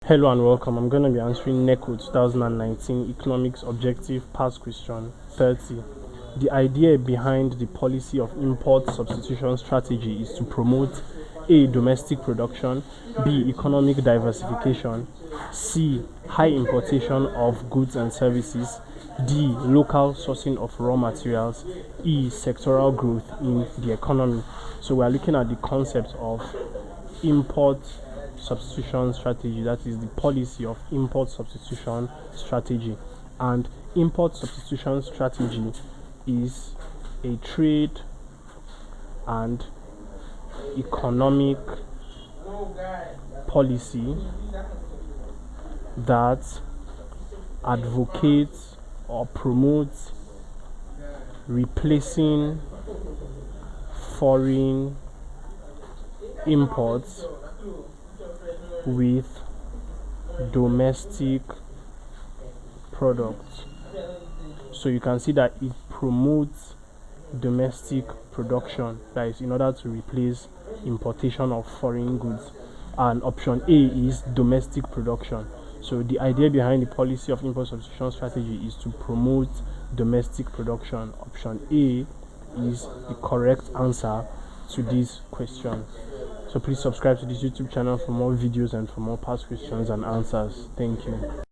Hello and welcome. I'm going to be answering NECO 2019 Economics Objective Past Question 30. The idea behind the policy of import substitution strategy is to promote A. Domestic production, B. Economic diversification, C. High importation of goods and services, D. Local sourcing of raw materials, E. Sectoral growth in the economy. So we are looking at the concept of import substitution strategy, that is the policy of import substitution strategy. And import substitution strategy is a trade and economic policy that advocates or promotes replacing foreign imports with domestic products. So you can see that it promotes domestic production, that is in order to replace importation of foreign goods. And option A is domestic production. So the idea behind the policy of import substitution strategy is to promote domestic production. Option A is the correct answer to this question. So please subscribe to this YouTube channel for more videos and for more past questions and answers. Thank you.